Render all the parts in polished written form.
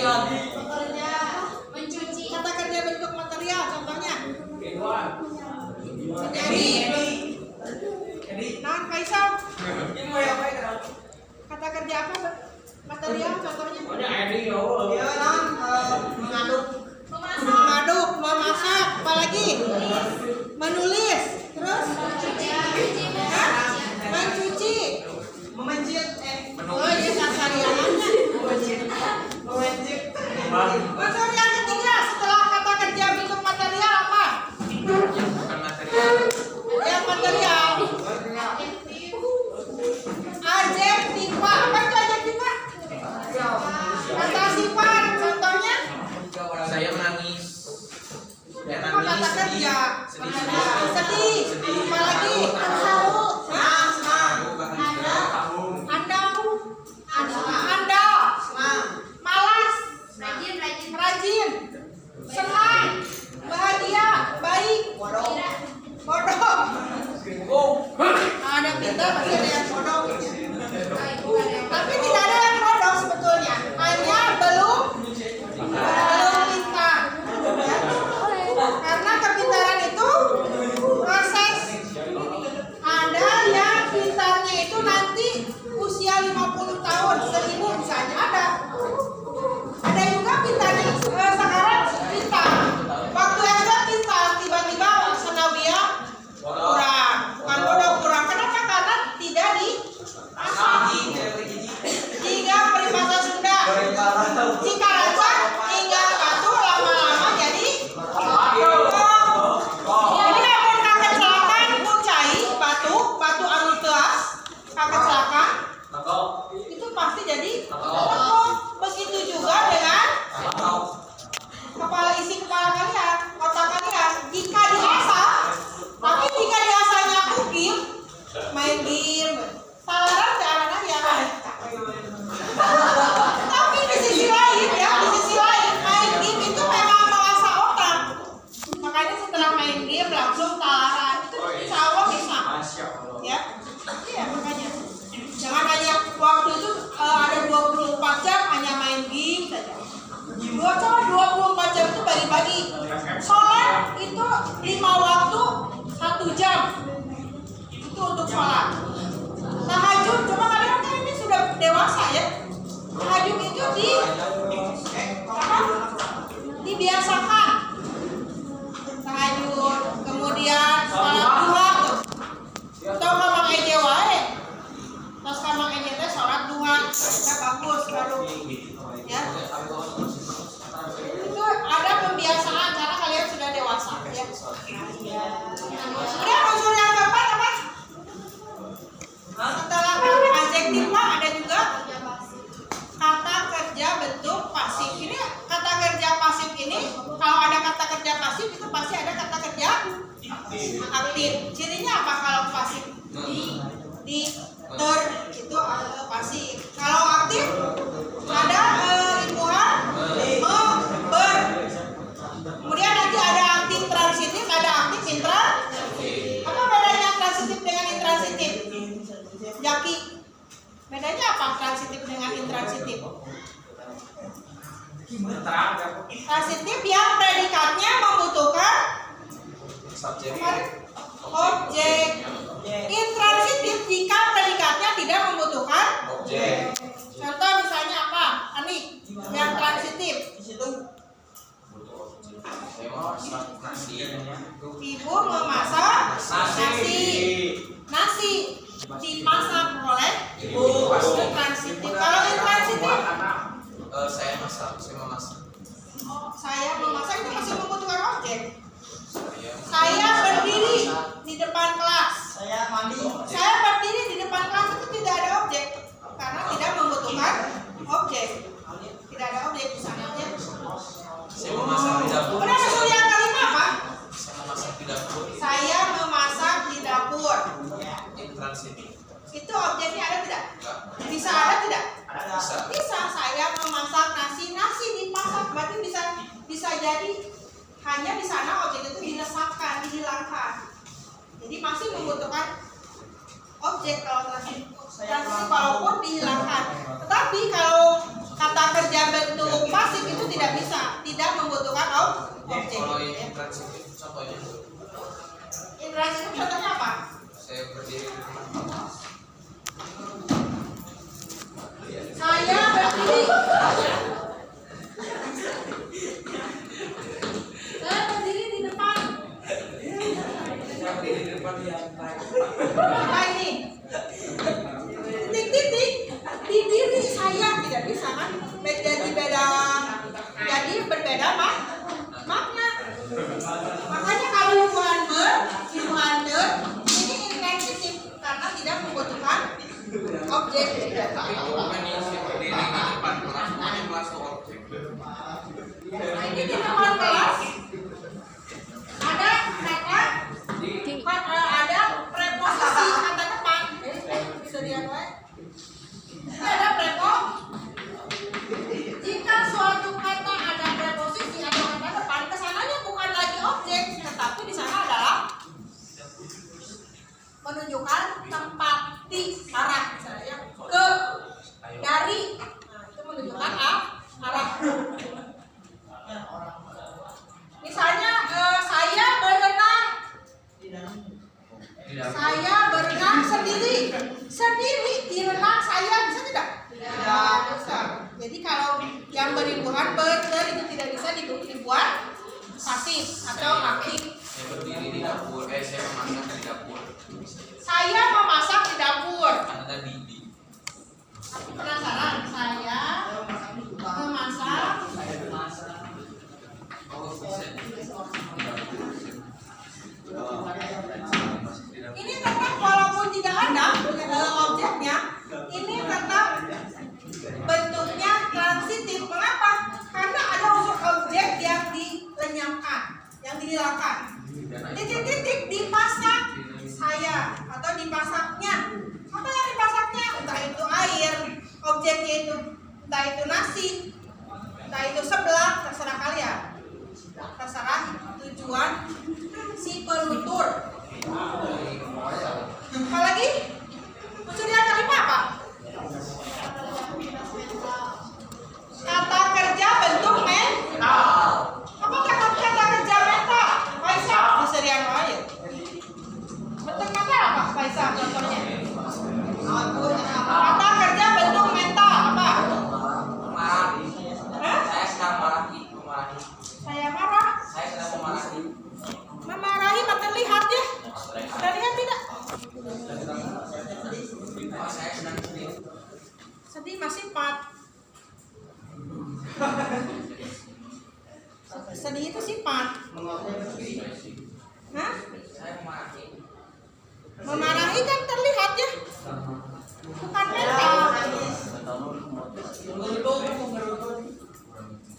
Contohnya mencuci. Kata kerja bentuk material. Contohnya. Menjadi. Nah, Kaisal. Kata kerja apa? Material contohnya. Mengaduk, memasak, apalagi? Menulis. Terus? Mencuci. Memencit. Oh, iya sasariannya. Unsur yang ketiga setelah kata kerja bentuk material apa? Yang material. Adjektiva. Apa itu adjektiva? Kata sifat. Contohnya? Saya menangis. Kata kerja. Sedih. Apalagi? Andal. Malas. Rajin. Senang. Bahagia. Baik. Bodoh. Ada pintar pasti ada yang bodoh. Tapi tidak ada yang bodoh sebetulnya. Hanya belum pintar. Karena kepintaran itu proses. Ada yang pintarnya itu nanti usia 50 tahun, 1000 misalnya ada. Ada juga pintarnya sekarang pintar. Waktu SD pintar, tiba-tiba sanawiyah kurang. Bukan bodoh kurang. Kenapa? Karena tidak diasah. Tiga peribahasa Sunda. Jika raja tinggal batu lama-lama jadi jadi lamun kakecelakaan kucai batu anu teas kakecelakaan itu pasti jadi tekok. Begitu juga dengan kepala kalian, otak kalian. Jika diasah, tapi jika diasahnya aku game, main game, salaran ke anak ya. Tapi di sisi lain ya, main game itu memang mengasah otak. Makanya setelah main game langsung salaran itu insya Allah bisa. Ya, iya makanya. Jangan hanya waktu itu ada 24 jam hanya main game saja. 24 jam itu bagi-bagi. Sholat itu 5 waktu 1 jam. Itu untuk sholat. Tahajud, cuma kadang kan ini sudah dewasa ya. Tahajud itu dibiasakan. Tahajud, kemudian sholat duha tuh. Atau kamang eje wae. Terus kamang eje teh sholat duha. Nah, bagus baru. Ya. Itu ada pembiasaan karena kalian sudah dewasa ya. Kemudian unsur yang keempat apa? Setelah adjektiva ada juga kata kerja bentuk pasif. Ini kata kerja pasif ini kalau ada kata kerja pasif itu pasti ada kata kerja aktif. Cirinya apa kalau pasif? Di ter itu pasif. Kalau aktif ada imbuhan ber. Kemudian nanti ada aktif transitif, ada aktif intransitif. Apa bedanya transitif dengan intransitif? Jaki, bedanya apa transitif dengan intransitif? Transitif yang predikatnya membutuhkan objek. Intransitif jika predikatnya tidak membutuhkan objek. Contoh misalnya apa? Ani, yang transitif. Ibu memasak nasi dimasak oleh ibu. Transitif. Kalau intransitif, saya memasak. Oh, saya memasak itu masih membutuhkan objek. Saya berdiri di depan kelas. Saya berdiri di depan kelas itu tidak ada objek karena tidak membutuhkan objek. Tidak ada objek di sana ya. Saya memasak di dapur. Kemudian unsur yang kelima apa? Saya memasak di dapur. Saya memasak di dapur. Intransitif. Itu objeknya ada tidak? Enggak. Bisa ada tidak? Bisa. Bisa. Saya memasak nasi dimasak berarti bisa jadi hanya di sana objek itu dilesatkan, dihilangkan. Jadi masih membutuhkan objek kalau transitif walaupun dihilangkan. Tetapi kalau Kata kerja bentuk pasif itu tidak bisa, tidak membutuhkan objek. Kalau yang intransipif contohnya, Interansif contohnya apa? saya berdiri di depan. Saya berdiri. Saya berdiri di depan. Saya berdiri di depan lantai. Apa ini? Titik-titik di diri saya tidak bisa kan? Jadi berbeda makna. Makanya kalau ibu under ini intransitif karena tidak membutuhkan objek. Bukan yang saya berdiri di depan kelas, bukan kelas itu objek. Nah, ini di depan kelas ada ada preposisi kata depan. Bisa lihat wae. Ini ada jika suatu kata ada preposisi atau kata depan, kesananya bukan lagi objek, tetapi di sana adalah menunjukkan tempat, di, arah, misalnya ke, dari. Nah, itu menunjukkan arah. Misalnya saya berenang. Saya berenang sendiri di renang saya bisa tidak? Tidak bisa. Jadi kalau yang beribuan itu tidak bisa dibuat pasif atau aktif. Saya berdiri di dapur, saya memasak di dapur. Saya memasak di dapur. Kan ada di. Aku penasaran. Saya memasak. Oh, bisa. Ini tetap walaupun tidak ada objeknya, ini tetap bentuknya transitif. Mengapa? Karena ada unsur objek yang dilenyapkan, yang dihilangkan. Titik-titik dipasak saya atau dipasaknya. Apa yang dipasaknya? Entah itu air, objeknya itu entah itu nasi, entah itu sebelah, terserah kalian. Terserah tujuan si penutur. Apalagi unsur yang kelima apa? Kata kerja bentuk mental. Apakah kata kerja mental? Faisal, diserian aja. Bentuk kata apa? Faisal contohnya. Kata kerja bentuk mental apa? Memarahi. Hah? Saya sedang memarahi. Saya marah. Saya sedang memarahi. Memarahi mah terlihat ya. Terlihat tidak? Oh, saya sedang sedih. Sedih masih 4. Sedih itu sifat. Hah? Saya memarahi. Memarahi kan terlihat ya. Bukan mental.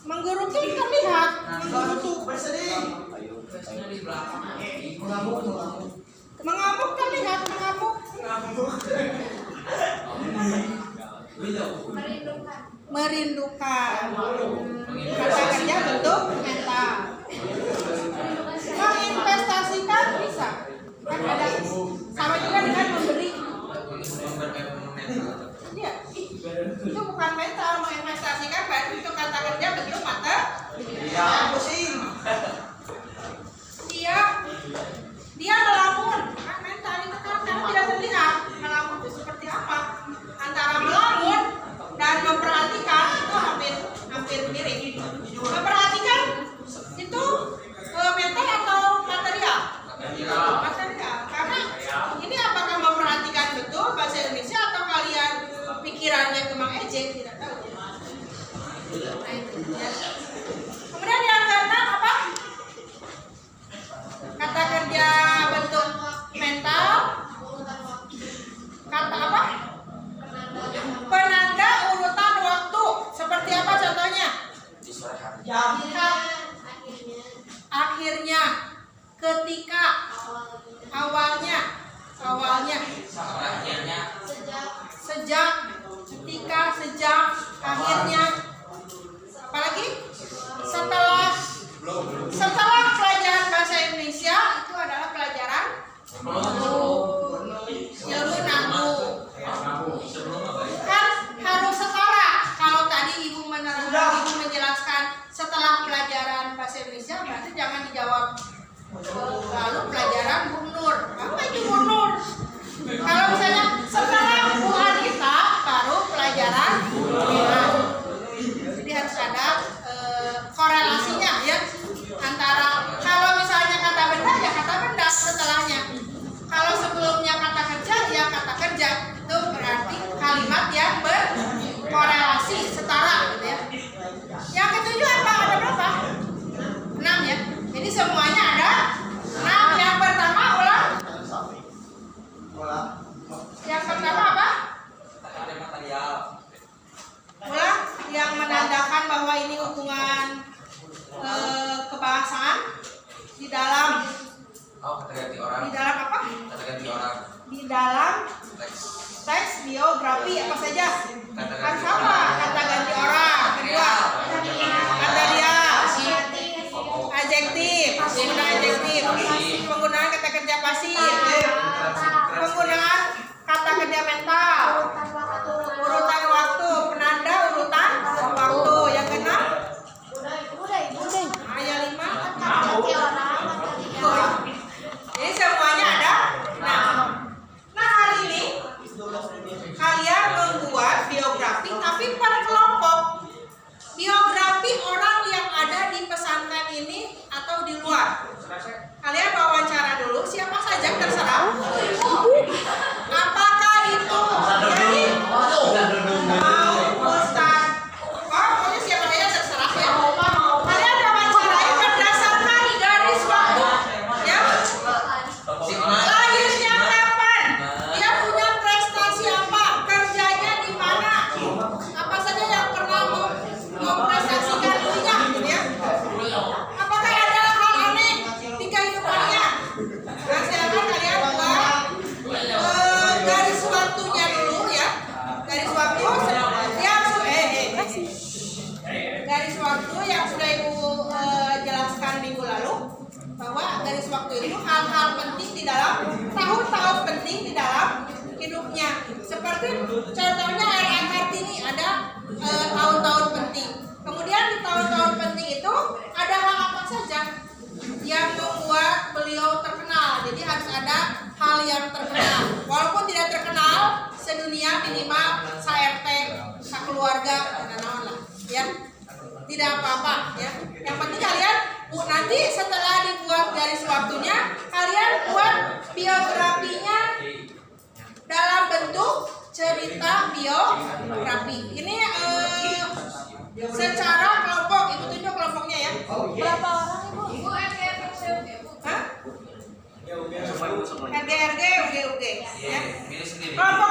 Menggerutu terlihat. Menggerutu. Biasanya di belakang. Mengamuk terlihat. Mengamuk. Merindukan. Kata kerja bentuk mental. Menginvestasikan bisa. Kan ada sama juga dengan memberi. Iya. Itu bukan mental. Menginvestasikan berarti itu kata kerja bentuk mata. Dia melamun. Kan mental itu kan karena tidak terlihat. Melamun itu seperti apa? Antara melamun dan memperhatikan itu hampir mirip. Memperhatikan itu mental atau material? Material. Karena ini apakah memperhatikan betul bahasa Indonesia atau kalian pikirannya kemang ejek tidak tahu. Nah, itu ya. Kemudian yang keenam apa? Kata kerja bentuk mental. Kata apa? Penanda urutan waktu. Seperti apa contohnya? Akhirnya, ketika, awalnya, sejak, ketika, sejak, akhirnya. Apalagi? Setelah pelajaran bahasa Indonesia itu adalah pelajaran ilmu nahwu. Kan harus setara. Kalau tadi ibu Yang ketujuh apa? Ada berapa? 6 ya. Jadi semuanya ada 6. Yang pertama ulang. Yang pertama apa? Ada material. Ulang. Yang menandakan bahwa ini hubungan kebahasaan di dalam. Oh, kata ganti orang. Di dalam apa? Kata ganti orang. Di dalam Teks. teks biografi apa saja? Kata Kan ganti sama. orang. Kata ganti orang. Kedua, kata dia. Adjektif. Penggunaan adjektif. Penggunaan kata kerja pasif. Penggunaan kata kerja mental. Urutan waktu. Penanda urutan waktu. Yang keenam. Ayat 5. Jadi semuanya ada. Nah hari ini kalian membuat biografi tapi per kelompok. Biografi orang yang ada di pesantren ini atau di luar. Kalian wawancara dulu siapa saja terserah. Apakah itu jadi mau Ustaz? Pokoknya siapa saja terserah ya. Kalian wawancarai berdasarkan garis waktu. Ya. Lahirnya kapan? Dia punya prestasi apa? Kerjanya di mana? Apa saja yang pernah memprestasikan dirinya, gitu ya? Apakah ada hal aneh di kehidupannya? Nah, silakan kalian buat garis waktunya dulu ya. Garis waktu yang garis waktu yang sudah Ibu jelaskan minggu lalu, bahwa garis waktu itu hal-hal penting di dalam tahun-tahun penting di dalam hidupnya. Seperti contohnya R.A. Kartini ada tahun-tahun penting. Kemudian di tahun-tahun penting itu ada hal apa saja yang membuat beliau terkenal. Jadi harus ada hal yang terkenal. Walaupun tidak terkenal sedunia, minimal sa-RT, sa-keluarga, lah, ya. Tidak apa-apa ya. Yang penting kalian nanti setelah dibuat garis waktunya, kalian buat biografinya dalam bentuk cerita biografi. Ini secara kelompok. Ibu tunjuk kelompoknya ya. Berapa orang Ibu? Ibu Hah? RG, UG, ya. Milih sendiri. Kelompok